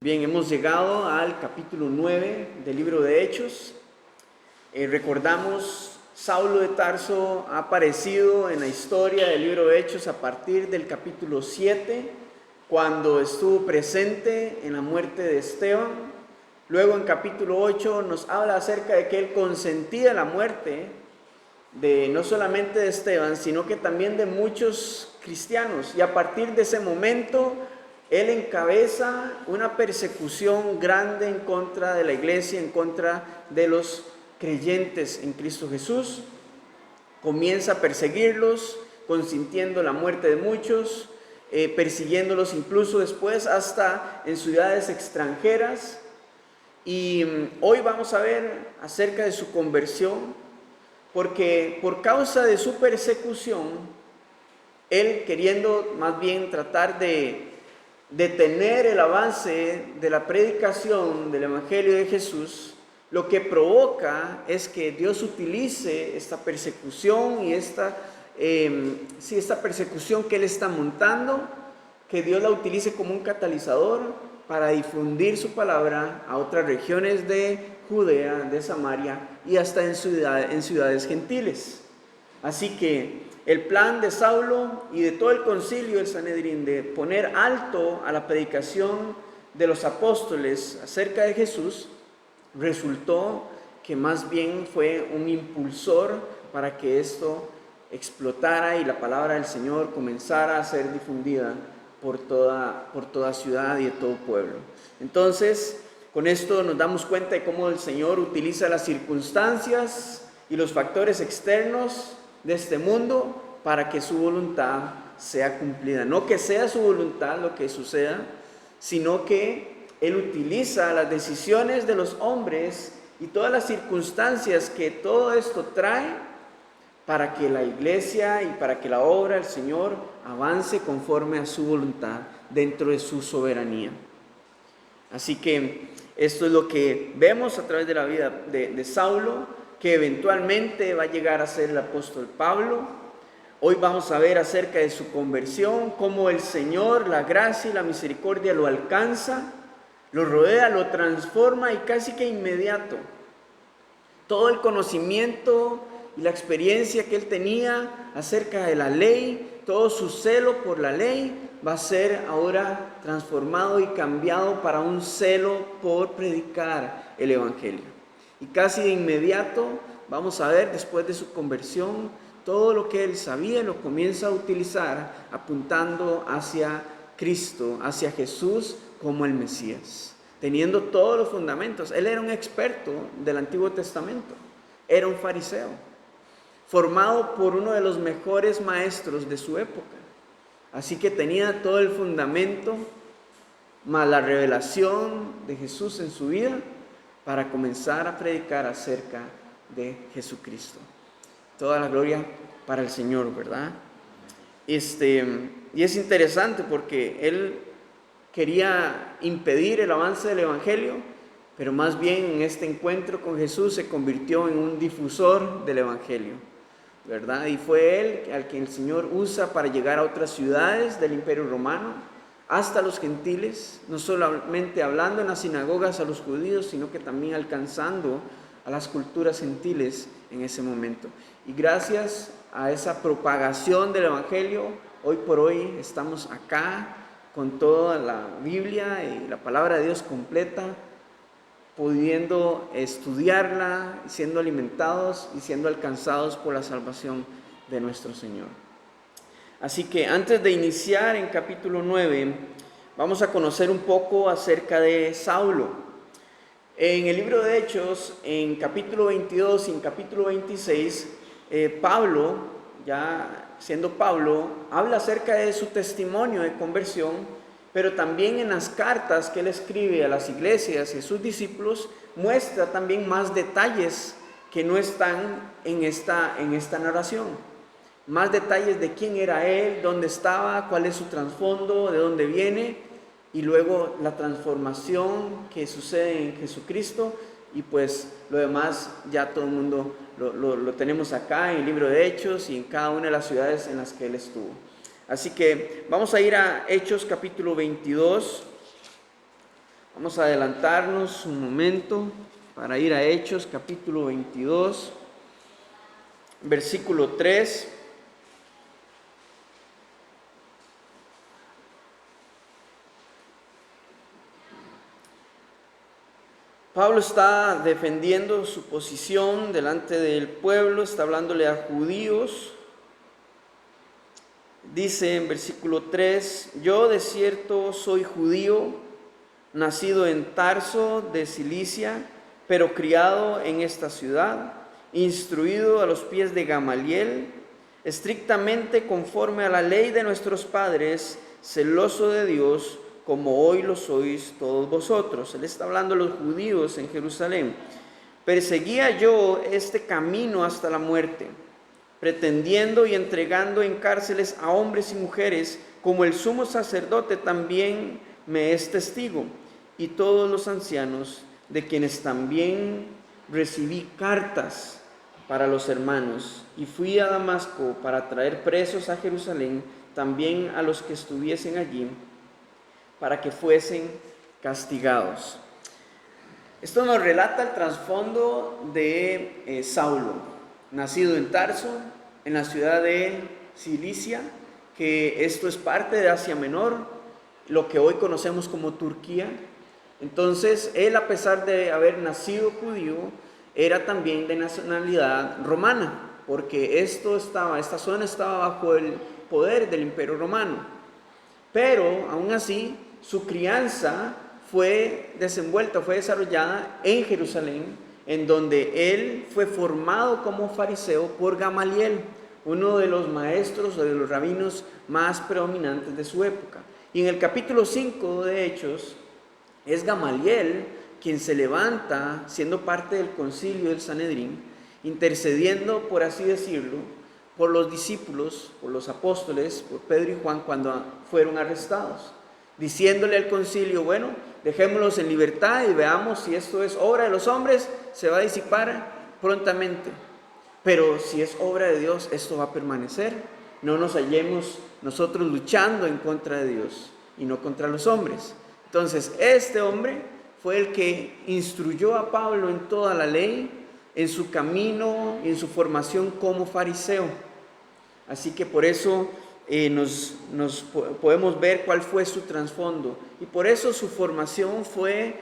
Bien, hemos llegado al capítulo 9 del libro de Hechos. Recordamos, Saulo de Tarso ha aparecido en la historia del libro de Hechos a partir del capítulo 7, cuando estuvo presente en la muerte de Esteban. Luego en capítulo 8 nos habla acerca de que él consentía la muerte de no solamente de Esteban, sino que también de muchos cristianos. Y a partir de ese momento él encabeza una persecución grande en contra de la iglesia, en contra de los creyentes en Cristo Jesús. Comienza a perseguirlos, consintiendo la muerte de muchos, persiguiéndolos incluso después hasta en ciudades extranjeras. Y hoy vamos a ver acerca de su conversión, porque por causa de su persecución, él queriendo más bien tratar de detener el avance de la predicación del Evangelio de Jesús, lo que provoca es que Dios utilice esta persecución y esta persecución que él está montando, que Dios la utilice como un catalizador para difundir su palabra a otras regiones de Judea, de Samaria y hasta en ciudades gentiles. Así que el plan de Saulo y de todo el concilio del Sanedrín de poner alto a la predicación de los apóstoles acerca de Jesús resultó que más bien fue un impulsor para que esto explotara y la palabra del Señor comenzara a ser difundida por toda ciudad y de todo pueblo. Entonces, con esto nos damos cuenta de cómo el Señor utiliza las circunstancias y los factores externos de este mundo para que su voluntad sea cumplida. No que sea su voluntad lo que suceda, sino que Él utiliza las decisiones de los hombres y todas las circunstancias que todo esto trae para que la iglesia y para que la obra del Señor avance conforme a su voluntad dentro de su soberanía. Así que esto es lo que vemos a través de la vida de Saulo, que eventualmente va a llegar a ser el apóstol Pablo. Hoy vamos a ver acerca de su conversión, cómo el Señor, la gracia y la misericordia lo alcanza, lo rodea, lo transforma y casi que inmediato. Todo el conocimiento y la experiencia que él tenía acerca de la ley, todo su celo por la ley, va a ser ahora transformado y cambiado para un celo por predicar el Evangelio. Y casi de inmediato vamos a ver, después de su conversión, todo lo que él sabía lo comienza a utilizar apuntando hacia Cristo, hacia Jesús como el Mesías, teniendo todos los fundamentos. Él era un experto del Antiguo Testamento, era un fariseo, formado por uno de los mejores maestros de su época. Así que tenía todo el fundamento, más la revelación de Jesús en su vida, para comenzar a predicar acerca de Jesucristo. Toda la gloria para el Señor, ¿verdad? Y es interesante porque él quería impedir el avance del Evangelio, pero más bien en este encuentro con Jesús se convirtió en un difusor del Evangelio, ¿verdad? Y fue él al que el Señor usa para llegar a otras ciudades del Imperio Romano, hasta los gentiles, no solamente hablando en las sinagogas a los judíos, sino que también alcanzando a las culturas gentiles en ese momento. Y gracias a esa propagación del Evangelio, hoy por hoy estamos acá con toda la Biblia y la palabra de Dios completa, pudiendo estudiarla, siendo alimentados y siendo alcanzados por la salvación de nuestro Señor. Así que antes de iniciar en capítulo 9, vamos a conocer un poco acerca de Saulo. En el libro de Hechos, en capítulo 22 y en capítulo 26, Pablo, ya siendo Pablo, habla acerca de su testimonio de conversión, pero también en las cartas que él escribe a las iglesias y a sus discípulos, muestra también más detalles que no están en esta narración. Más detalles de quién era él, dónde estaba, cuál es su trasfondo, de dónde viene, y luego la transformación que sucede en Jesucristo, y pues lo demás ya todo el mundo lo tenemos acá en el libro de Hechos y en cada una de las ciudades en las que él estuvo. Así que vamos a ir a Hechos capítulo 22, Vamos a adelantarnos un momento para ir a Hechos capítulo 22, versículo 3. Pablo está defendiendo su posición delante del pueblo, está hablándole a judíos. Dice en versículo 3, yo de cierto soy judío, nacido en Tarso de Cilicia, pero criado en esta ciudad, instruido a los pies de Gamaliel, estrictamente conforme a la ley de nuestros padres, celoso de Dios, como hoy lo sois todos vosotros. Él está hablando a los judíos en Jerusalén. Perseguía yo este camino hasta la muerte, pretendiendo y entregando en cárceles a hombres y mujeres, como el sumo sacerdote también me es testigo, y todos los ancianos, de quienes también recibí cartas para los hermanos, y fui a Damasco para traer presos a Jerusalén, también a los que estuviesen allí, para que fuesen castigados. Esto nos relata el trasfondo de Saulo, nacido en Tarso, en la ciudad de Cilicia, que esto es parte de Asia Menor, lo que hoy conocemos como Turquía. Entonces, él, a pesar de haber nacido judío, era también de nacionalidad romana, porque esta zona estaba bajo el poder del Imperio Romano. Pero, aún así, su crianza fue desarrollada en Jerusalén, en donde él fue formado como fariseo por Gamaliel, uno de los maestros o de los rabinos más predominantes de su época. Y en el capítulo 5 de Hechos, es Gamaliel quien se levanta, siendo parte del concilio del Sanedrín, intercediendo, por así decirlo, por los discípulos, por los apóstoles, por Pedro y Juan cuando fueron arrestados, diciéndole al concilio, bueno, dejémoslos en libertad y veamos si esto es obra de los hombres, se va a disipar prontamente. Pero si es obra de Dios, esto va a permanecer. No nos hallemos nosotros luchando en contra de Dios y no contra los hombres. Entonces, este hombre fue el que instruyó a Pablo en toda la ley, en su camino y en su formación como fariseo. Así que por eso nos podemos ver cuál fue su trasfondo. Y por eso su formación fue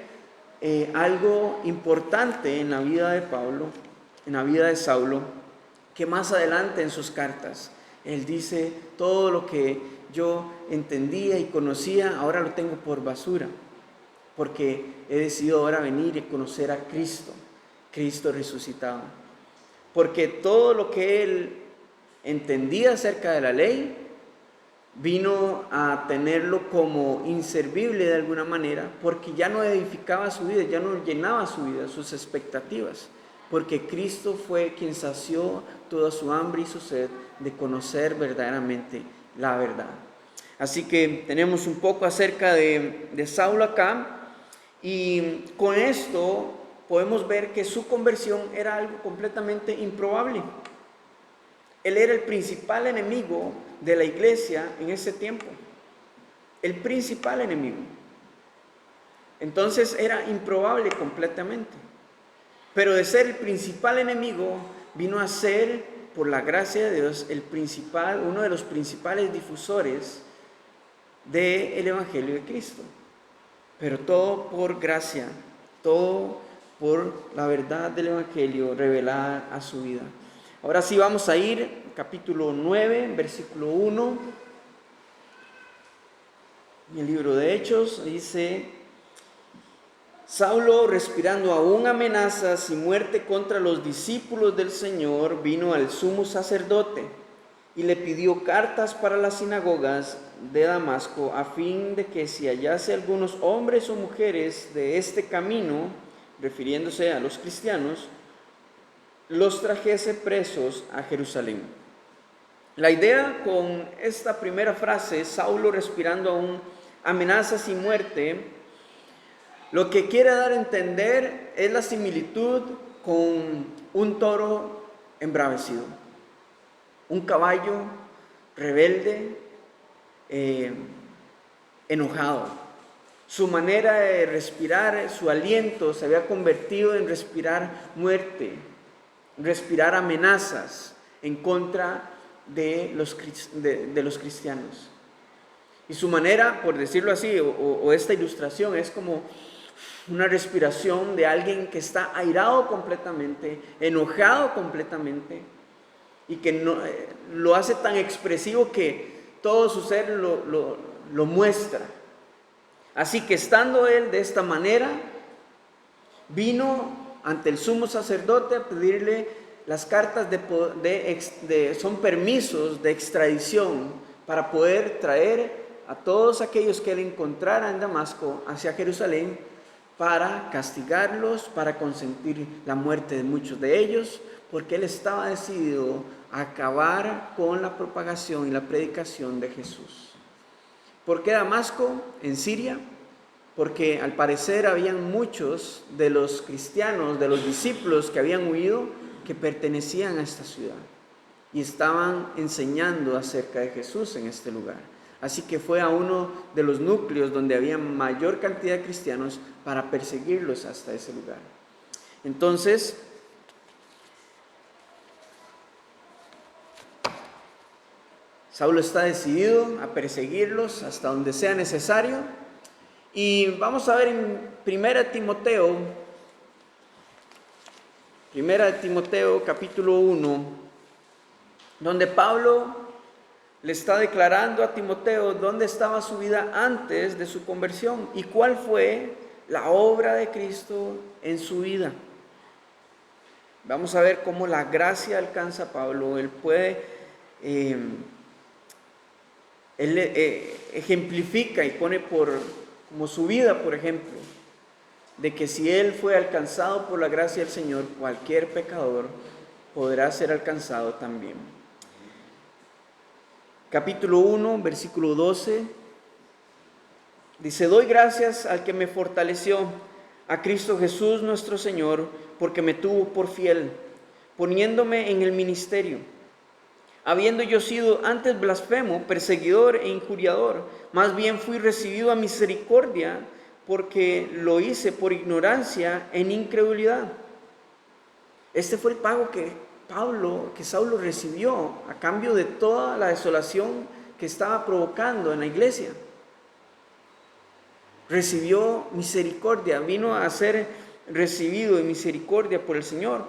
algo importante en la vida de Pablo, en la vida de Saulo, que más adelante en sus cartas, él dice, todo lo que yo entendía y conocía, ahora lo tengo por basura, porque he decidido ahora venir y conocer a Cristo, Cristo resucitado. Porque todo lo que él entendía acerca de la ley, vino a tenerlo como inservible de alguna manera, porque ya no edificaba su vida, ya no llenaba su vida, sus expectativas, porque Cristo fue quien sació toda su hambre y su sed de conocer verdaderamente la verdad. Así que tenemos un poco acerca de Saulo acá, y con esto podemos ver que su conversión era algo completamente improbable. Él era el principal enemigo de la iglesia en ese tiempo, el principal enemigo. Entonces era improbable completamente. Pero de ser el principal enemigo, vino a ser, por la gracia de Dios, uno de los principales difusores del Evangelio de Cristo. Pero todo por gracia, todo por la verdad del Evangelio revelada a su vida. Ahora sí vamos a ir, capítulo 9, versículo 1. En el libro de Hechos dice, Saulo, respirando aún amenazas y muerte contra los discípulos del Señor, vino al sumo sacerdote y le pidió cartas para las sinagogas de Damasco, a fin de que si hallase algunos hombres o mujeres de este camino, refiriéndose a los cristianos, los trajese presos a Jerusalén. La idea con esta primera frase, Saulo respirando aún amenazas y muerte, lo que quiere dar a entender es la similitud con un toro embravecido, un caballo rebelde, enojado. Su manera de respirar, su aliento se había convertido en respirar muerte, respirar amenazas en contra de los cristianos. Y su manera, por decirlo así, o esta ilustración es como una respiración de alguien que está airado completamente, enojado completamente, y que no, lo hace tan expresivo que todo su ser lo muestra. Así que estando él de esta manera, vino ante el sumo sacerdote a pedirle las cartas son permisos de extradición para poder traer a todos aquellos que él encontrara en Damasco hacia Jerusalén, para castigarlos, para consentir la muerte de muchos de ellos, porque él estaba decidido a acabar con la propagación y la predicación de Jesús. ¿Por qué Damasco, en Siria? Porque al parecer habían muchos de los cristianos, de los discípulos que habían huido, que pertenecían a esta ciudad y estaban enseñando acerca de Jesús en este lugar. Así que fue a uno de los núcleos donde había mayor cantidad de cristianos para perseguirlos hasta ese lugar. Entonces, Saulo está decidido a perseguirlos hasta donde sea necesario. Y vamos a ver en 1 Timoteo capítulo 1, donde Pablo le está declarando a Timoteo dónde estaba su vida antes de su conversión y cuál fue la obra de Cristo en su vida. Vamos a ver cómo la gracia alcanza a Pablo. Él puede, ejemplifica y pone como su vida, por ejemplo, de que si él fue alcanzado por la gracia del Señor, cualquier pecador podrá ser alcanzado también. Capítulo 1, versículo 12, dice: doy gracias al que me fortaleció, a Cristo Jesús nuestro Señor, porque me tuvo por fiel, poniéndome en el ministerio. Habiendo yo sido antes blasfemo, perseguidor e injuriador, más bien fui recibido a misericordia, porque lo hice por ignorancia en incredulidad. Este fue el pago que Saulo recibió a cambio de toda la desolación que estaba provocando en la iglesia. Recibió misericordia, vino a ser recibido en misericordia por el Señor.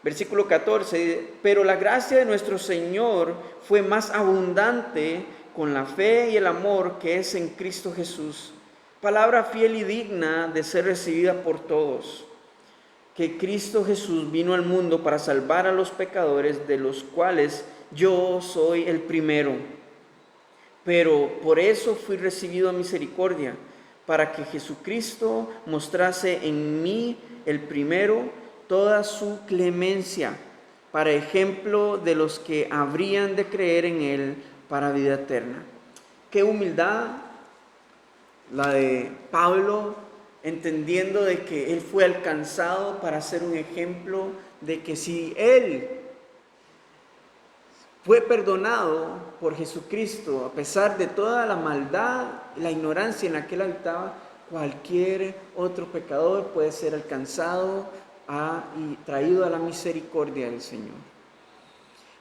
Versículo 14, pero la gracia de nuestro Señor fue más abundante con la fe y el amor que es en Cristo Jesús. Palabra fiel y digna de ser recibida por todos, que Cristo Jesús vino al mundo para salvar a los pecadores, de los cuales yo soy el primero. Pero por eso fui recibido a misericordia, para que Jesucristo mostrase en mí el primero toda su clemencia, para ejemplo de los que habrían de creer en él para vida eterna. Qué humildad la de Pablo, entendiendo de que él fue alcanzado para ser un ejemplo de que si él fue perdonado por Jesucristo, a pesar de toda la maldad, la ignorancia en la que él habitaba, cualquier otro pecador puede ser alcanzado y traído a la misericordia del Señor.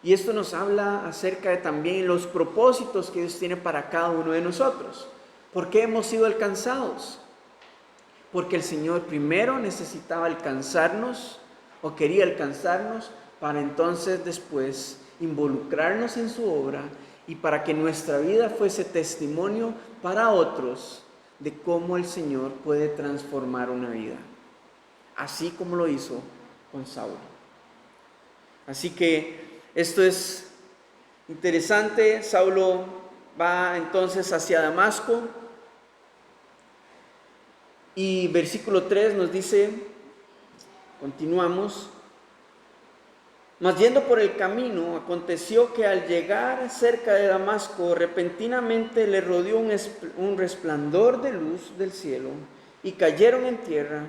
Y esto nos habla acerca de también los propósitos que Dios tiene para cada uno de nosotros. ¿Por qué hemos sido alcanzados? Porque el Señor primero necesitaba alcanzarnos, o quería alcanzarnos, para entonces después involucrarnos en su obra y para que nuestra vida fuese testimonio para otros de cómo el Señor puede transformar una vida, así como lo hizo con Saulo. Así que esto es interesante. Saulo va entonces hacia Damasco y versículo 3 nos dice, continuamos: mas yendo por el camino, aconteció que al llegar cerca de Damasco, repentinamente le rodeó un resplandor de luz del cielo, y cayeron en tierra,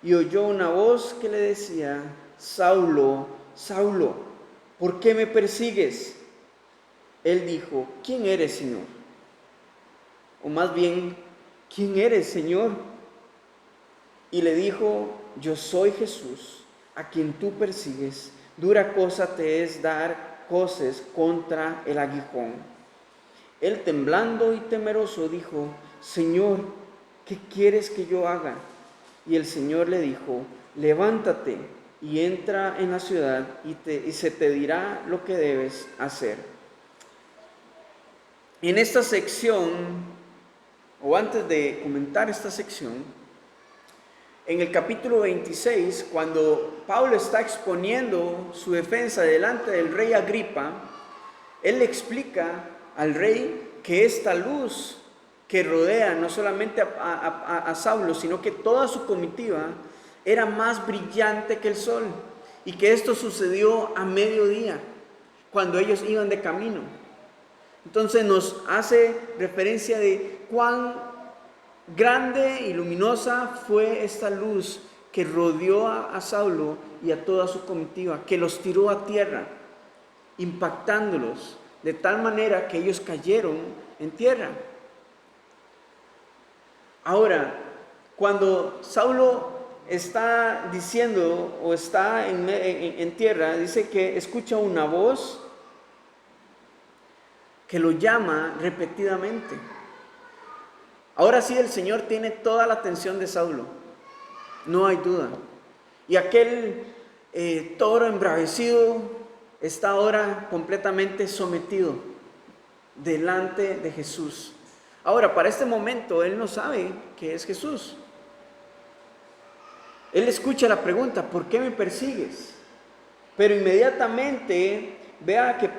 y oyó una voz que le decía: Saulo, Saulo, ¿por qué me persigues? Él dijo: ¿quién eres, Señor? O más bien, ¿quién eres, Señor? Y le dijo, yo soy Jesús, a quien tú persigues. Dura cosa te es dar coces contra el aguijón. Él, temblando y temeroso, dijo, Señor, ¿qué quieres que yo haga? Y el Señor le dijo, levántate y entra en la ciudad y se te dirá lo que debes hacer. En esta sección, o antes de comentar esta sección, en el capítulo 26, cuando Pablo está exponiendo su defensa delante del rey Agripa, él le explica al rey que esta luz que rodea no solamente a Saulo, sino que toda su comitiva era más brillante que el sol, y que esto sucedió a mediodía, cuando ellos iban de camino. Entonces nos hace referencia de cuán grande y luminosa fue esta luz que rodeó a Saulo y a toda su comitiva, que los tiró a tierra, impactándolos de tal manera que ellos cayeron en tierra. Ahora, cuando Saulo está diciendo o está en tierra, dice que escucha una voz que lo llama repetidamente. Ahora sí, el Señor tiene toda la atención de Saulo, no hay duda. Y aquel toro embravecido está ahora completamente sometido delante de Jesús. Ahora, para este momento, él no sabe que es Jesús. Él escucha la pregunta, ¿por qué me persigues? Pero inmediatamente vea que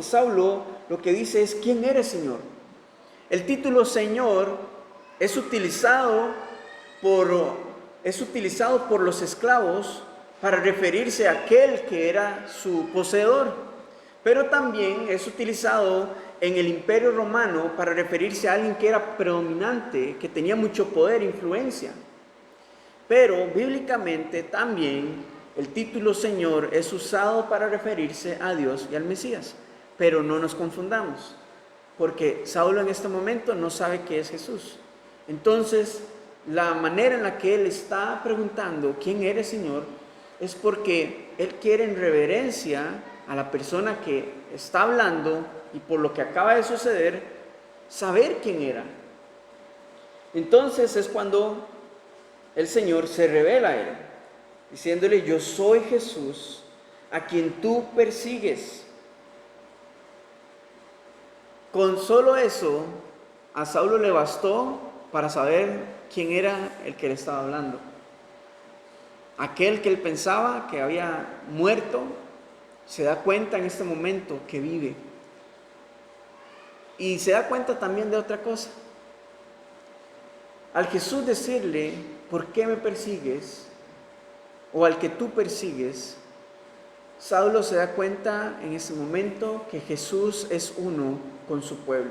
Saulo lo que dice es, ¿quién eres, Señor? El título Señor es utilizado por los esclavos para referirse a aquel que era su poseedor, pero también es utilizado en el Imperio Romano para referirse a alguien que era predominante, que tenía mucho poder e influencia. Pero bíblicamente también el título Señor es usado para referirse a Dios y al Mesías, pero no nos confundamos, porque Saulo en este momento no sabe qué es Jesús. Entonces, la manera en la que él está preguntando, ¿quién eres, Señor?, es porque él quiere, en reverencia a la persona que está hablando y por lo que acaba de suceder, saber quién era. Entonces es cuando el Señor se revela a él, diciéndole, yo soy Jesús, a quien tú persigues. Con solo eso, a Saulo le bastó para saber quién era el que le estaba hablando. Aquel que él pensaba que había muerto, se da cuenta en este momento que vive. Y se da cuenta también de otra cosa. Al Jesús decirle, ¿por qué me persigues? O al que tú persigues, Saulo se da cuenta en ese momento que Jesús es uno con su pueblo.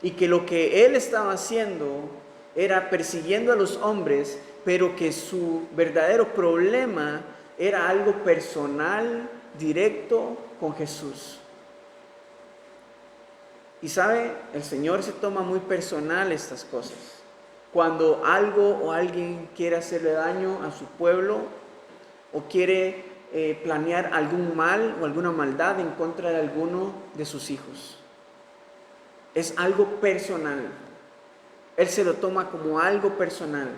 Y que lo que él estaba haciendo era persiguiendo a los hombres, pero que su verdadero problema era algo personal, directo con Jesús. Y sabe, el Señor se toma muy personal estas cosas. Cuando algo o alguien quiere hacerle daño a su pueblo o quiere planear algún mal o alguna maldad en contra de alguno de sus hijos. Es algo personal. Él se lo toma como algo personal.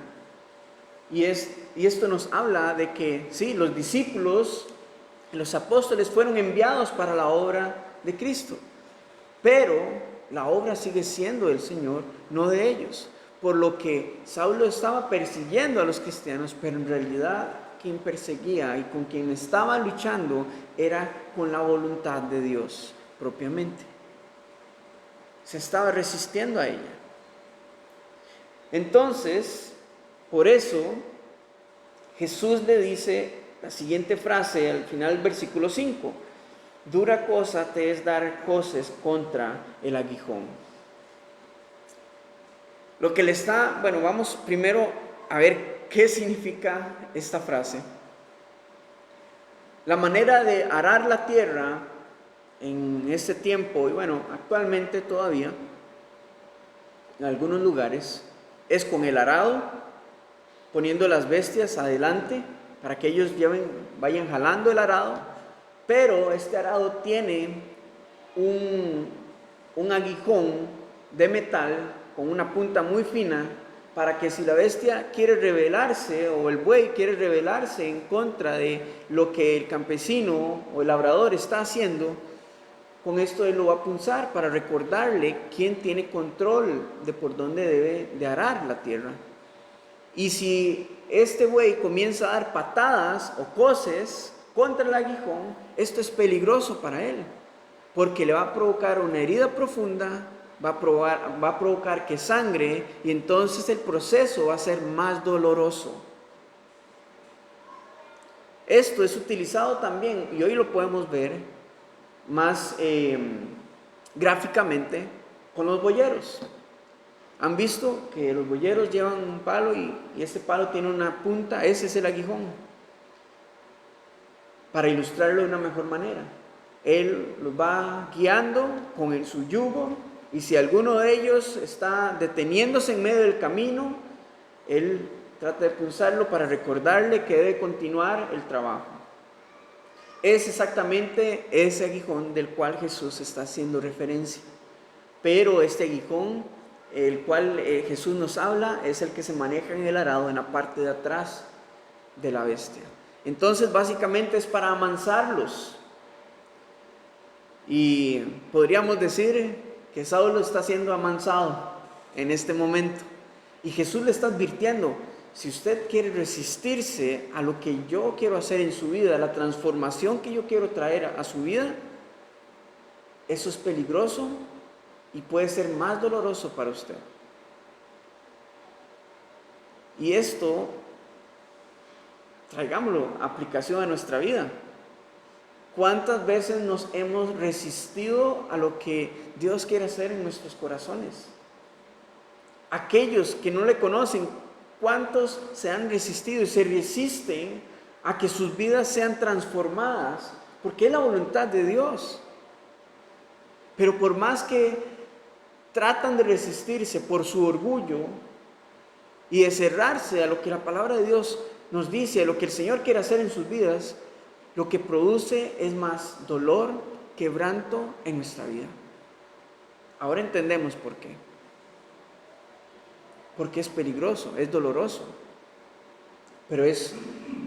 Y esto nos habla de que sí, los discípulos, los apóstoles fueron enviados para la obra de Cristo. Pero la obra sigue siendo del Señor, no de ellos. Por lo que Saulo estaba persiguiendo a los cristianos, pero en realidad quien perseguía y con quien estaba luchando era con la voluntad de Dios propiamente. Se estaba resistiendo a ella. Entonces, por eso, Jesús le dice la siguiente frase al final del versículo 5. Dura cosa te es dar coces contra el aguijón. Lo que le está, vamos primero a ver qué significa esta frase. La manera de arar la tierra en ese tiempo, y actualmente todavía, en algunos lugares, es con el arado, poniendo las bestias adelante para que ellos vayan jalando el arado, pero este arado tiene un aguijón de metal con una punta muy fina para que si la bestia quiere rebelarse o el buey quiere rebelarse en contra de lo que el campesino o el labrador está haciendo, con esto él lo va a punzar para recordarle quién tiene control de por dónde debe de arar la tierra. Y si este buey comienza a dar patadas o coces contra el aguijón, esto es peligroso para él, porque le va a provocar una herida profunda, va a provocar que sangre, y entonces el proceso va a ser más doloroso. Esto es utilizado también, y hoy lo podemos ver más gráficamente, con los boyeros. Han visto que los boyeros llevan un palo y este palo tiene una punta, ese es el aguijón, para ilustrarlo de una mejor manera. Él los va guiando con su yugo, y si alguno de ellos está deteniéndose en medio del camino, él trata de punzarlo para recordarle que debe continuar el trabajo. Es exactamente ese aguijón del cual Jesús está haciendo referencia. Pero este aguijón, el cual Jesús nos habla, es el que se maneja en el arado en la parte de atrás de la bestia. Entonces básicamente es para amansarlos. Y podríamos decir que Saulo está siendo amansado en este momento. Y Jesús le está advirtiendo: si usted quiere resistirse a lo que yo quiero hacer en su vida, a la transformación que yo quiero traer a su vida, eso es peligroso y puede ser más doloroso para usted. Y esto, traigámoslo a aplicación a nuestra vida. ¿Cuántas veces nos hemos resistido a lo que Dios quiere hacer en nuestros corazones? Aquellos que no le conocen, ¿cuántos se han resistido y se resisten a que sus vidas sean transformadas? Porque es la voluntad de Dios. Pero por más que tratan de resistirse por su orgullo y de cerrarse a lo que la palabra de Dios nos dice, a lo que el Señor quiere hacer en sus vidas, lo que produce es más dolor, quebranto en nuestra vida. Ahora entendemos por qué. Porque es peligroso, es doloroso, pero es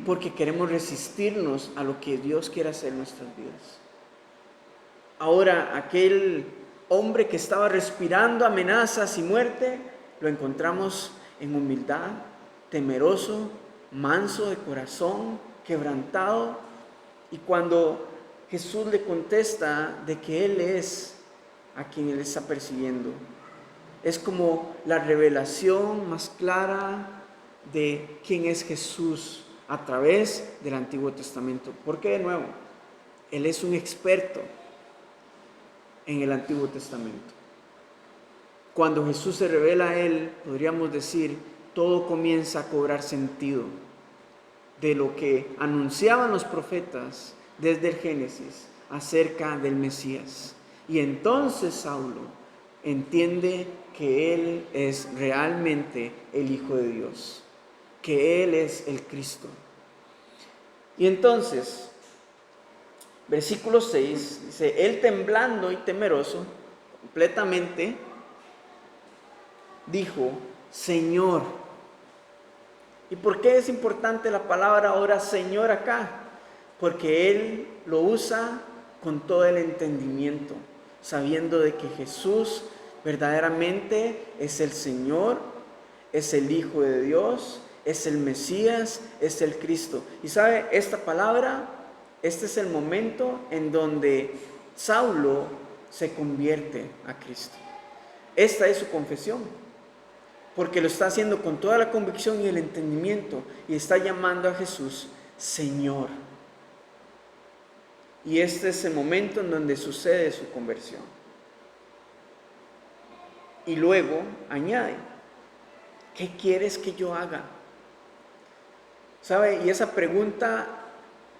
porque queremos resistirnos a lo que Dios quiere hacer en nuestras vidas. Ahora, aquel hombre que estaba respirando amenazas y muerte, lo encontramos en humildad, temeroso, manso de corazón, quebrantado. Y cuando Jesús le contesta de que Él es a quien Él está persiguiendo, es como la revelación más clara de quién es Jesús a través del Antiguo Testamento. Porque de nuevo, Él es un experto en el Antiguo Testamento. Cuando Jesús se revela a Él, podríamos decir, todo comienza a cobrar sentido de lo que anunciaban los profetas desde el Génesis acerca del Mesías. Y entonces Saulo entiende que Él es realmente el Hijo de Dios, que Él es el Cristo. Y entonces, versículo 6, dice: Él temblando y temeroso, completamente, dijo: Señor. ¿Y por qué es importante la palabra ahora Señor acá? Porque Él lo usa con todo el entendimiento, sabiendo de que Jesús verdaderamente es el Señor, es el Hijo de Dios, es el Mesías, es el Cristo. Y sabe, esta palabra, este es el momento en donde Saulo se convierte a Cristo. Esta es su confesión, porque lo está haciendo con toda la convicción y el entendimiento, y está llamando a Jesús Señor. Y este es el momento en donde sucede su conversión. Y luego añade: ¿qué quieres que yo haga? ¿Sabe? Y esa pregunta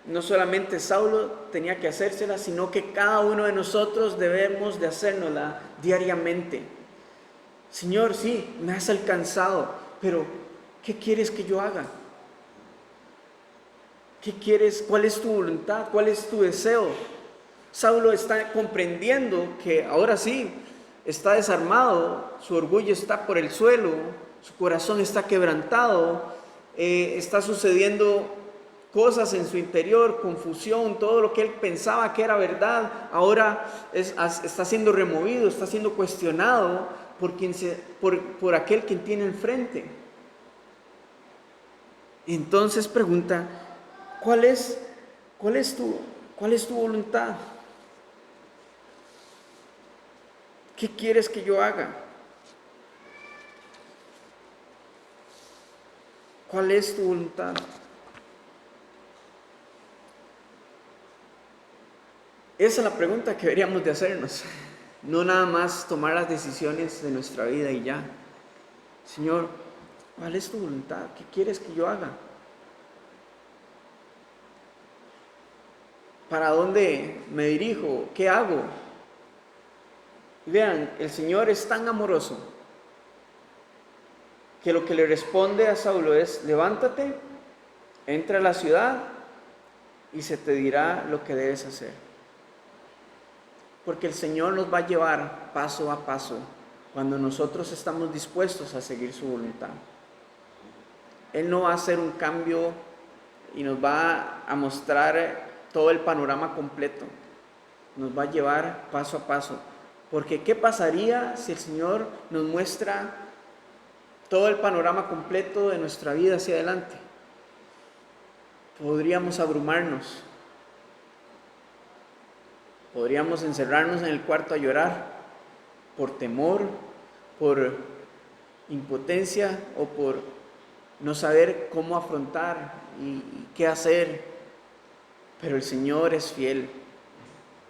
no solamente Saulo tenía que hacérsela, sino que cada uno de nosotros debemos de hacérnosla diariamente. Señor, sí, me has alcanzado, pero ¿qué quieres que yo haga? ¿Qué quieres? ¿Cuál es tu voluntad? ¿Cuál es tu deseo? Saulo está comprendiendo que ahora sí está desarmado, su orgullo está por el suelo, su corazón está quebrantado, está sucediendo cosas en su interior, confusión, todo lo que él pensaba que era verdad, ahora está siendo removido, está siendo cuestionado por aquel quien tiene enfrente. Entonces pregunta, ¿cuál es tu voluntad? ¿Qué quieres que yo haga? ¿Cuál es tu voluntad? Esa es la pregunta que deberíamos de hacernos. No nada más tomar las decisiones de nuestra vida y ya. Señor, ¿cuál es tu voluntad? ¿Qué quieres que yo haga? ¿Para dónde me dirijo? ¿Qué hago? Y vean, el Señor es tan amoroso que lo que le responde a Saulo es: levántate, entra a la ciudad y se te dirá lo que debes hacer. Porque el Señor nos va a llevar paso a paso cuando nosotros estamos dispuestos a seguir su voluntad. Él no va a hacer un cambio y nos va a mostrar todo el panorama completo. Nos va a llevar paso a paso. Porque ¿qué pasaría si el Señor nos muestra todo el panorama completo de nuestra vida hacia adelante? Podríamos abrumarnos. Podríamos encerrarnos en el cuarto a llorar por temor, por impotencia o por no saber cómo afrontar y qué hacer. Pero el Señor es fiel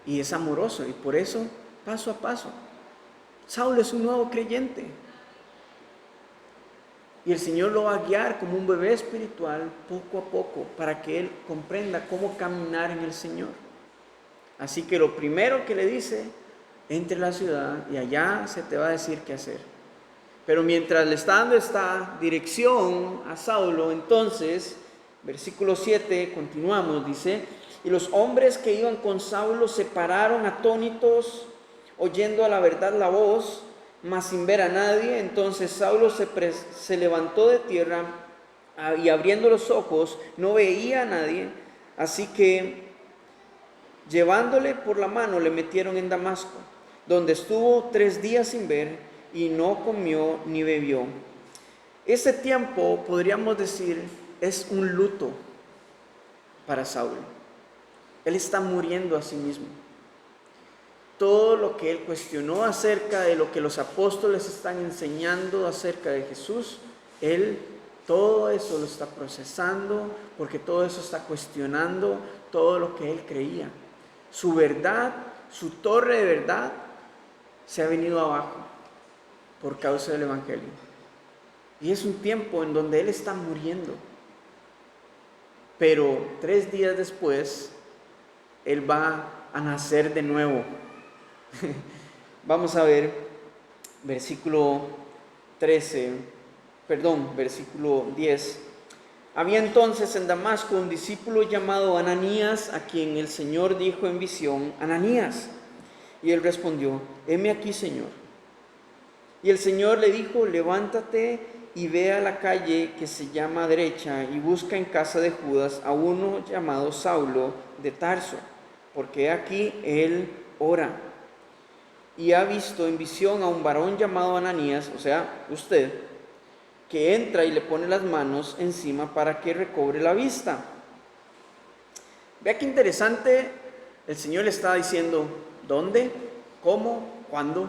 y es amoroso, y por eso, paso a paso. Saulo es un nuevo creyente y el Señor lo va a guiar como un bebé espiritual poco a poco para que él comprenda cómo caminar en el Señor. Así que lo primero que le dice: entre a la ciudad y allá se te va a decir qué hacer. Pero mientras le está dando esta dirección a Saulo, entonces, versículo 7, continuamos, dice: y los hombres que iban con Saulo se pararon atónitos, oyendo a la verdad la voz, mas sin ver a nadie. Entonces Saulo se levantó de tierra y abriendo los ojos no veía a nadie, así que llevándole por la mano le metieron en Damasco, donde estuvo 3 días sin ver y no comió ni bebió. Este tiempo, podríamos decir, es un luto para Saulo. Él está muriendo a sí mismo. Todo lo que él cuestionó acerca de lo que los apóstoles están enseñando acerca de Jesús, él todo eso lo está procesando, porque todo eso está cuestionando todo lo que él creía. Su verdad, su torre de verdad, se ha venido abajo por causa del Evangelio. Y es un tiempo en donde él está muriendo. Pero 3 días después, él va a nacer de nuevo. Vamos a ver versículo 10. Había entonces en Damasco un discípulo llamado Ananías, a quien el Señor dijo en visión: Ananías. Y él respondió: heme aquí, Señor. Y el Señor le dijo: levántate y ve a la calle que se llama Derecha y busca en casa de Judas a uno llamado Saulo de Tarso, porque aquí él ora. Y ha visto en visión a un varón llamado Ananías, o sea, usted, que entra y le pone las manos encima para que recobre la vista. Vea qué interesante, el Señor le está diciendo dónde, cómo, cuándo.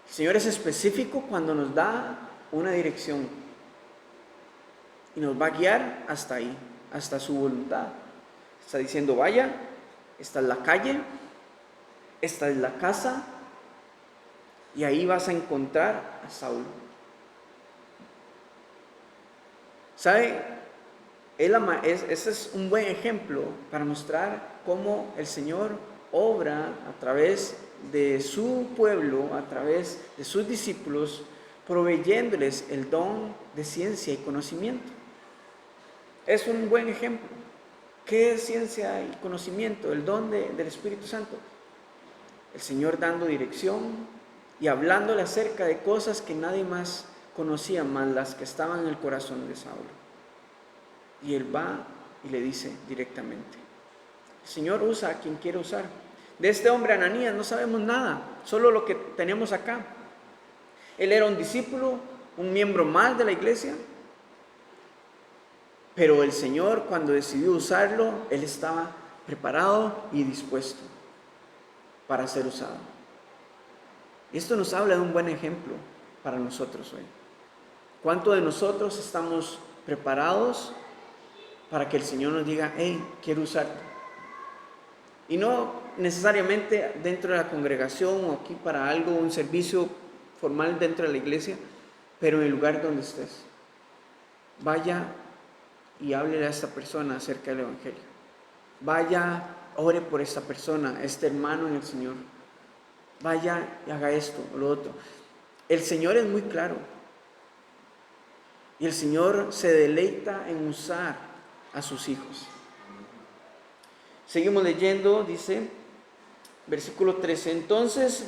El Señor es específico cuando nos da una dirección y nos va a guiar hasta ahí, hasta su voluntad. Está diciendo: vaya, esta es la calle, esta es la casa, y ahí vas a encontrar a Saulo. ¿Sabe? Ese es un buen ejemplo para mostrar cómo el Señor obra a través de su pueblo, a través de sus discípulos, proveyéndoles el don de ciencia y conocimiento. Es un buen ejemplo. ¿Qué es ciencia y conocimiento? El don del Espíritu Santo. El Señor dando dirección y hablándole acerca de cosas que nadie más conocía, más las que estaban en el corazón de Saulo. Y él va y le dice directamente. El Señor usa a quien quiere usar. De este hombre Ananías no sabemos nada, solo lo que tenemos acá. Él era un discípulo, un miembro más de la iglesia, pero el Señor, cuando decidió usarlo, él estaba preparado y dispuesto para ser usado. Y esto nos habla de un buen ejemplo para nosotros hoy. ¿Cuánto de nosotros estamos preparados para que el Señor nos diga, hey, quiero usarte? Y no necesariamente dentro de la congregación o aquí para algo, un servicio formal dentro de la iglesia, pero en el lugar donde estés. Vaya y háblele a esta persona acerca del Evangelio. Vaya, ore por esta persona, este hermano en el Señor. Vaya y haga esto o lo otro. El Señor es muy claro. Y el Señor se deleita en usar a sus hijos. Seguimos leyendo, dice, versículo 13. Entonces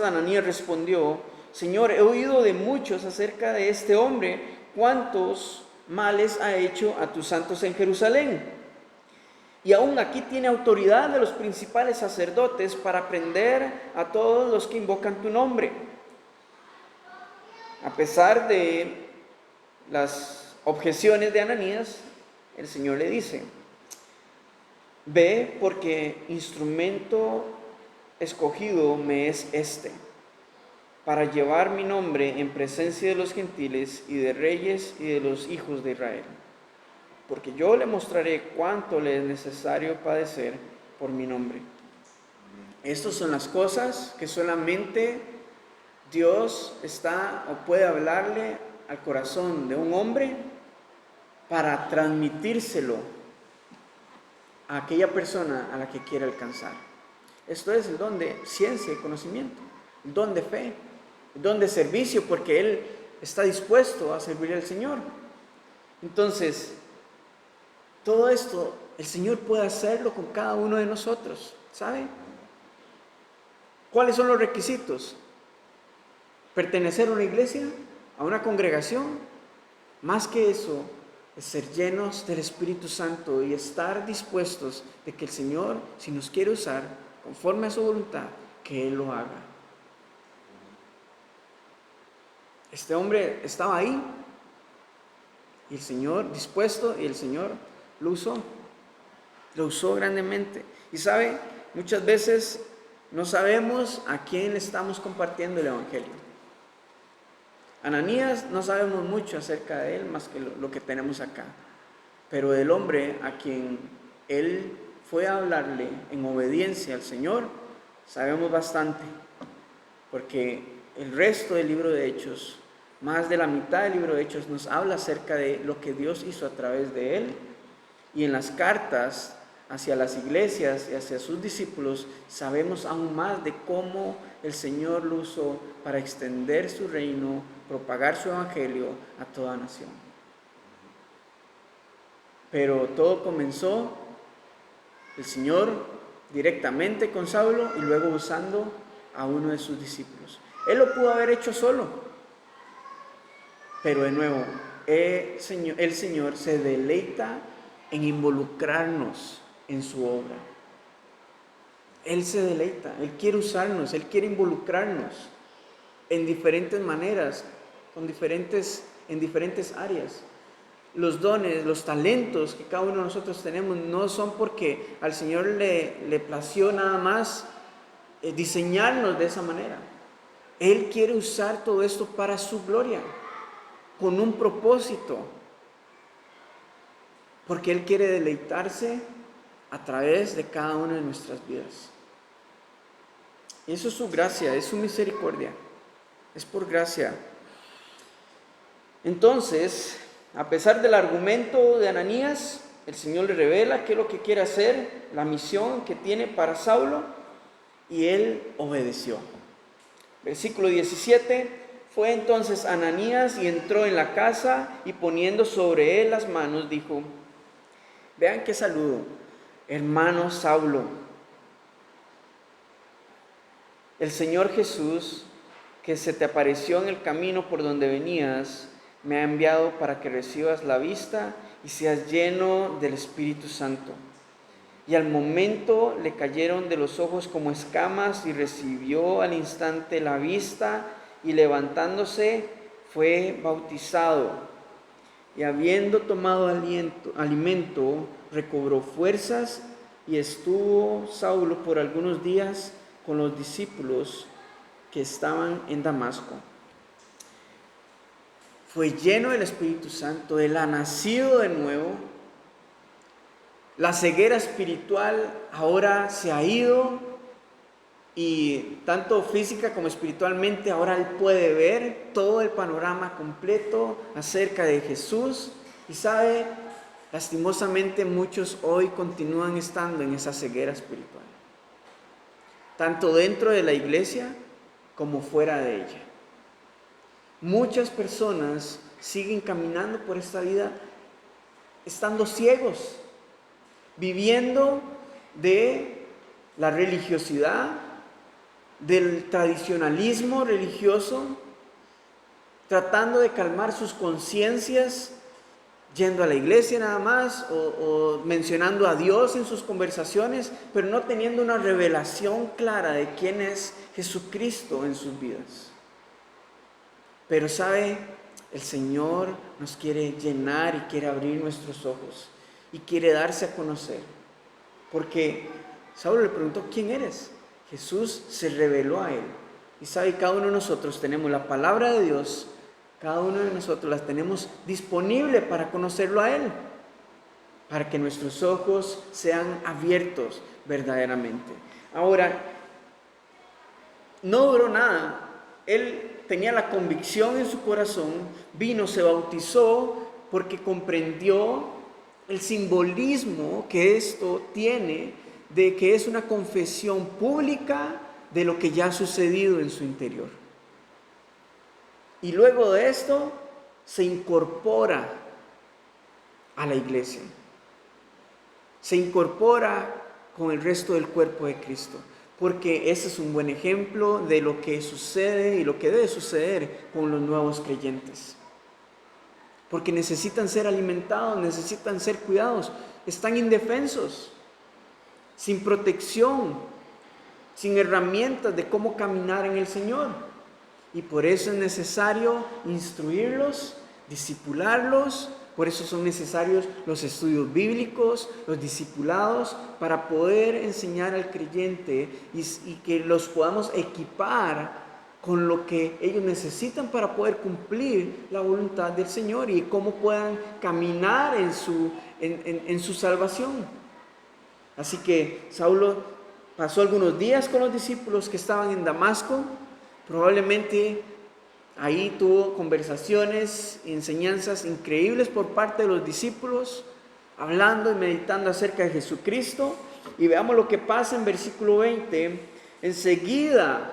Ananías respondió, Señor, he oído de muchos acerca de este hombre, cuántos males ha hecho a tus santos en Jerusalén. Y aún aquí tiene autoridad de los principales sacerdotes para prender a todos los que invocan tu nombre. A pesar de las objeciones de Ananías, el Señor le dice, ve, porque instrumento escogido me es este, para llevar mi nombre en presencia de los gentiles y de reyes y de los hijos de Israel. Porque yo le mostraré cuánto le es necesario padecer por mi nombre. Estas son las cosas que solamente Dios está o puede hablarle al corazón de un hombre para transmitírselo a aquella persona a la que quiere alcanzar. Esto es el don de ciencia y conocimiento, el don de fe, el don de servicio, porque él está dispuesto a servir al Señor. Entonces, todo esto el Señor puede hacerlo con cada uno de nosotros, ¿sabe? ¿Cuáles son los requisitos? Pertenecer a una iglesia, a una congregación. Más que eso, es ser llenos del Espíritu Santo y estar dispuestos de que el Señor, si nos quiere usar conforme a su voluntad, que Él lo haga. Este hombre estaba ahí y el Señor dispuesto, y el Señor lo usó grandemente. Y sabe, muchas veces no sabemos a quién le estamos compartiendo el Evangelio. Ananías no sabemos mucho acerca de él más que lo que tenemos acá, pero del hombre a quien él fue a hablarle en obediencia al Señor, sabemos bastante, porque el resto del libro de Hechos, más de la mitad del libro de Hechos, nos habla acerca de lo que Dios hizo a través de él. Y en las cartas hacia las iglesias y hacia sus discípulos, sabemos aún más de cómo el Señor lo usó para extender su reino, propagar su evangelio a toda nación. Pero todo comenzó el Señor directamente con Saulo y luego usando a uno de sus discípulos. Él lo pudo haber hecho solo, pero de nuevo, el Señor se deleita en involucrarnos en su obra. Él se deleita, Él quiere usarnos, Él quiere involucrarnos en diferentes maneras, en diferentes áreas. Los dones, los talentos que cada uno de nosotros tenemos no son porque al Señor le plació nada más diseñarnos de esa manera. Él quiere usar todo esto para su gloria, con un propósito, porque Él quiere deleitarse a través de cada una de nuestras vidas. Y eso es su gracia, es su misericordia, es por gracia. Entonces, a pesar del argumento de Ananías, el Señor le revela qué es lo que quiere hacer, la misión que tiene para Saulo, y él obedeció. Versículo 17, fue entonces Ananías y entró en la casa y poniendo sobre él las manos dijo, vean qué saludo, hermano Saulo, el Señor Jesús, que se te apareció en el camino por donde venías, me ha enviado para que recibas la vista y seas lleno del Espíritu Santo. Y al momento le cayeron de los ojos como escamas y recibió al instante la vista y levantándose fue bautizado. Y habiendo tomado alimento, recobró fuerzas y estuvo Saulo por algunos días con los discípulos que estaban en Damasco. Fue lleno del Espíritu Santo, él ha nacido de nuevo. La ceguera espiritual ahora se ha ido y tanto física como espiritualmente ahora él puede ver todo el panorama completo acerca de Jesús. Y sabe, lastimosamente muchos hoy continúan estando en esa ceguera espiritual, tanto dentro de la iglesia como fuera de ella. Muchas personas siguen caminando por esta vida estando ciegos, viviendo de la religiosidad, del tradicionalismo religioso, tratando de calmar sus conciencias, yendo a la iglesia nada más o mencionando a Dios en sus conversaciones, pero no teniendo una revelación clara de quién es Jesucristo en sus vidas. Pero sabe, el Señor nos quiere llenar y quiere abrir nuestros ojos y quiere darse a conocer. Porque Saulo le preguntó, ¿quién eres? Jesús se reveló a él. Y sabe, cada uno de nosotros tenemos la palabra de Dios, cada uno de nosotros la tenemos disponible para conocerlo a él, para que nuestros ojos sean abiertos verdaderamente. Ahora, no duró nada. Él tenía la convicción en su corazón, vino, se bautizó porque comprendió el simbolismo que esto tiene de que es una confesión pública de lo que ya ha sucedido en su interior. Y luego de esto se incorpora a la iglesia, se incorpora con el resto del cuerpo de Cristo, porque ese es un buen ejemplo de lo que sucede y lo que debe suceder con los nuevos creyentes. Porque necesitan ser alimentados, necesitan ser cuidados, están indefensos, sin protección, sin herramientas de cómo caminar en el Señor. Y por eso es necesario instruirlos, discipularlos. Por eso son necesarios los estudios bíblicos, los discipulados, para poder enseñar al creyente y que los podamos equipar con lo que ellos necesitan para poder cumplir la voluntad del Señor y cómo puedan caminar en su salvación. Así que Saulo pasó algunos días con los discípulos que estaban en Damasco. Probablemente ahí tuvo conversaciones y enseñanzas increíbles por parte de los discípulos, hablando y meditando acerca de Jesucristo. Y veamos lo que pasa en versículo 20. Enseguida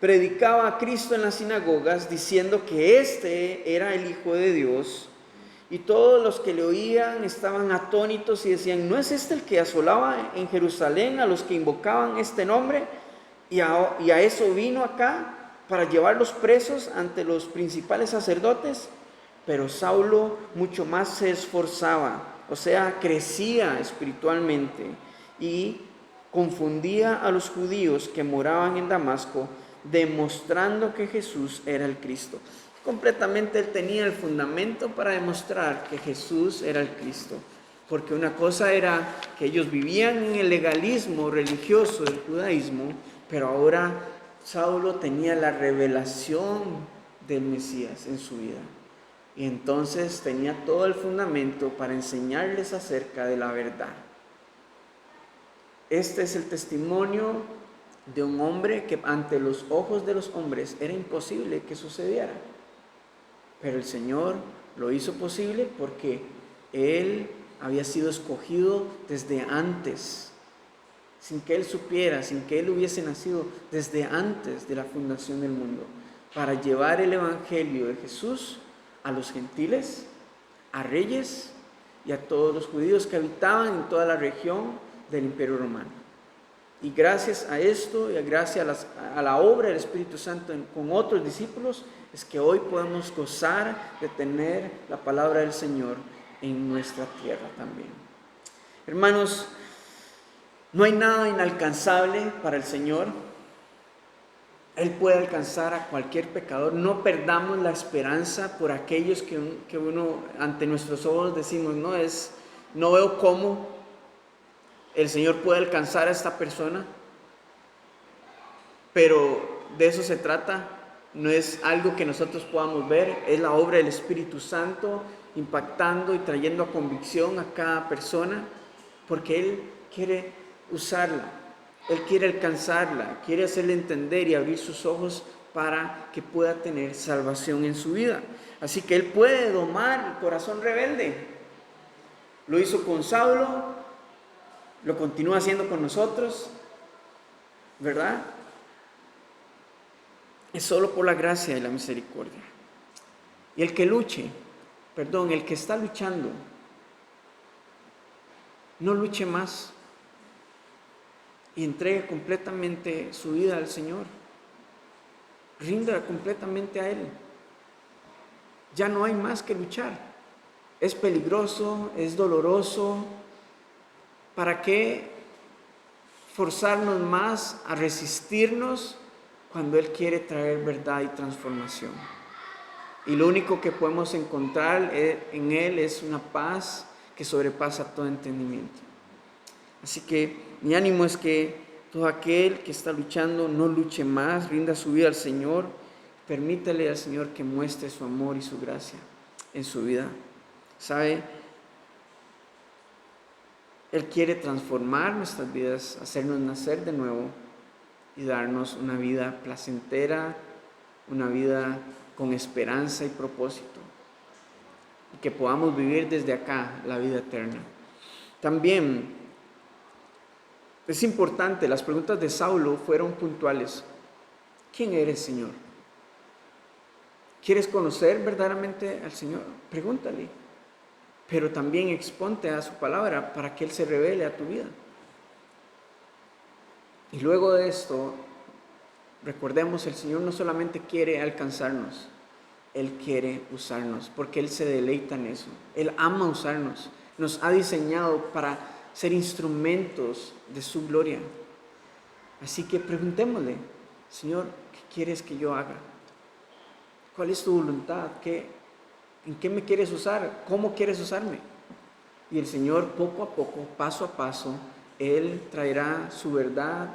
predicaba a Cristo en las sinagogas, diciendo que éste era el Hijo de Dios. Y todos los que le oían estaban atónitos y decían, ¿no es este el que asolaba en Jerusalén a los que invocaban este nombre? Y a eso vino acá, para llevarlos presos ante los principales sacerdotes. Pero Saulo mucho más se esforzaba, o sea, crecía espiritualmente y confundía a los judíos que moraban en Damasco, demostrando que Jesús era el Cristo. Completamente él tenía el fundamento para demostrar que Jesús era el Cristo. Porque una cosa era que ellos vivían en el legalismo religioso del judaísmo, pero ahora Saulo tenía la revelación del Mesías en su vida. Y entonces tenía todo el fundamento para enseñarles acerca de la verdad. Este es el testimonio de un hombre que ante los ojos de los hombres era imposible que sucediera. Pero el Señor lo hizo posible porque Él había sido escogido desde antes. sin que Él supiera, sin que Él hubiese nacido desde antes de la fundación del mundo, para llevar el Evangelio de Jesús a los gentiles, a reyes y a todos los judíos que habitaban en toda la región del Imperio Romano. Y gracias a esto y gracias a la obra del Espíritu Santo con otros discípulos, es que hoy podemos gozar de tener la palabra del Señor en nuestra tierra también. Hermanos, no hay nada inalcanzable para el Señor. Él puede alcanzar a cualquier pecador. No perdamos la esperanza por aquellos que uno ante nuestros ojos decimos, no veo cómo el Señor puede alcanzar a esta persona. Pero de eso se trata. No es algo que nosotros podamos ver, es la obra del Espíritu Santo impactando y trayendo a convicción a cada persona, porque Él quiere usarla, Él quiere alcanzarla, quiere hacerle entender y abrir sus ojos para que pueda tener salvación en su vida. Así que Él puede domar el corazón rebelde. Lo hizo con Saulo, lo continúa haciendo con nosotros, ¿verdad? Es solo por la gracia y la misericordia. Y el que está luchando, no luche más y entregue completamente su vida al Señor. Rinda completamente a Él. Ya no hay más que luchar. Es peligroso, es doloroso. ¿Para qué forzarnos más a resistirnos cuando Él quiere traer verdad y transformación? Y lo único que podemos encontrar en Él es una paz que sobrepasa todo entendimiento. Así que mi ánimo es que todo aquel que está luchando no luche más, rinda su vida al Señor, permítale al Señor que muestre su amor y su gracia en su vida. ¿Sabe? Él quiere transformar nuestras vidas, hacernos nacer de nuevo y darnos una vida placentera, una vida con esperanza y propósito, y que podamos vivir desde acá la vida eterna. También es importante, las preguntas de Saulo fueron puntuales. ¿Quién eres, Señor? ¿Quieres conocer verdaderamente al Señor? Pregúntale, pero también exponte a su palabra para que Él se revele a tu vida. Y luego de esto, recordemos, el Señor no solamente quiere alcanzarnos, Él quiere usarnos, porque Él se deleita en eso. Él ama usarnos, nos ha diseñado para ser instrumentos de su gloria. Así que preguntémosle, Señor, ¿qué quieres que yo haga? ¿Cuál es tu voluntad? ¿En qué me quieres usar? ¿Cómo quieres usarme? Y el Señor, poco a poco, paso a paso, Él traerá su verdad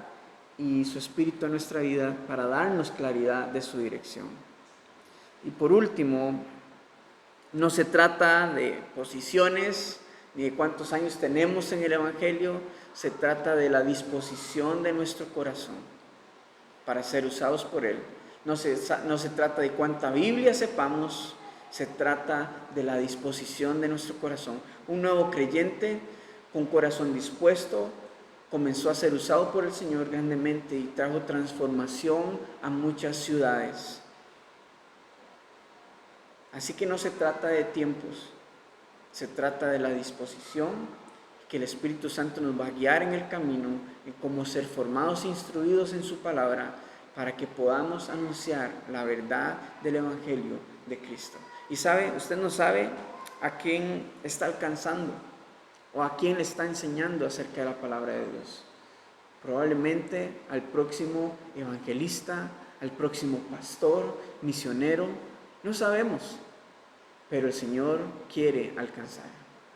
y su Espíritu a nuestra vida para darnos claridad de su dirección. Y por último, no se trata de posiciones ni de cuántos años tenemos en el Evangelio, se trata de la disposición de nuestro corazón para ser usados por Él. No se trata de cuánta Biblia sepamos, se trata de la disposición de nuestro corazón. Un nuevo creyente con corazón dispuesto comenzó a ser usado por el Señor grandemente y trajo transformación a muchas ciudades. Así que no se trata de tiempos, se trata de la disposición, que el Espíritu Santo nos va a guiar en el camino, en cómo ser formados e instruidos en su palabra, para que podamos anunciar la verdad del Evangelio de Cristo. Y sabe, usted no sabe a quién está alcanzando o a quién le está enseñando acerca de la palabra de Dios. Probablemente al próximo evangelista, al próximo pastor, misionero, no sabemos, pero el Señor quiere alcanzar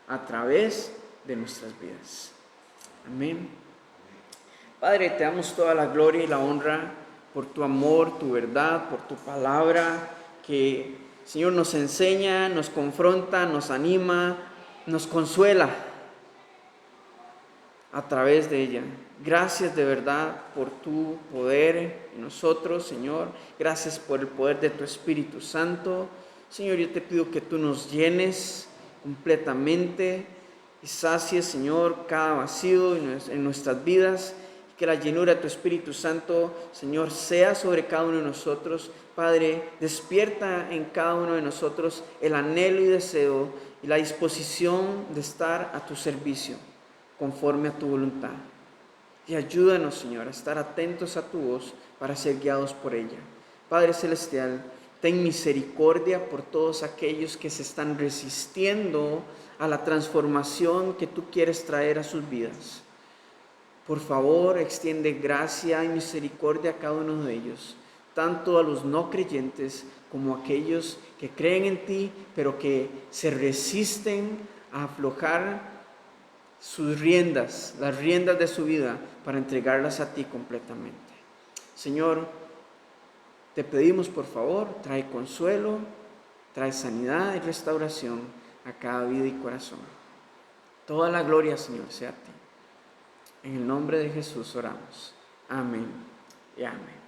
a través de nuestras vidas. Amén. Padre, te damos toda la gloria y la honra por tu amor, tu verdad, por tu palabra, que, Señor, nos enseña, nos confronta, nos anima, nos consuela a través de ella. Gracias de verdad por tu poder en nosotros, Señor. Gracias por el poder de tu Espíritu Santo. Señor, yo te pido que tú nos llenes completamente y sacies, Señor, cada vacío en nuestras vidas Que la llenura de tu Espíritu Santo, Señor, sea sobre cada uno de nosotros. Padre, despierta en cada uno de nosotros el anhelo y deseo y la disposición de estar a tu servicio, conforme a tu voluntad. Y ayúdanos, Señor, a estar atentos a tu voz para ser guiados por ella. Padre Celestial, ten misericordia por todos aquellos que se están resistiendo a la transformación que tú quieres traer a sus vidas. Por favor, extiende gracia y misericordia a cada uno de ellos, tanto a los no creyentes como a aquellos que creen en ti, pero que se resisten a aflojar sus riendas, las riendas de su vida, para entregarlas a ti completamente. Señor, te pedimos por favor, trae consuelo, trae sanidad y restauración a cada vida y corazón. Toda la gloria, Señor, sea a ti. En el nombre de Jesús oramos. Amén y amén.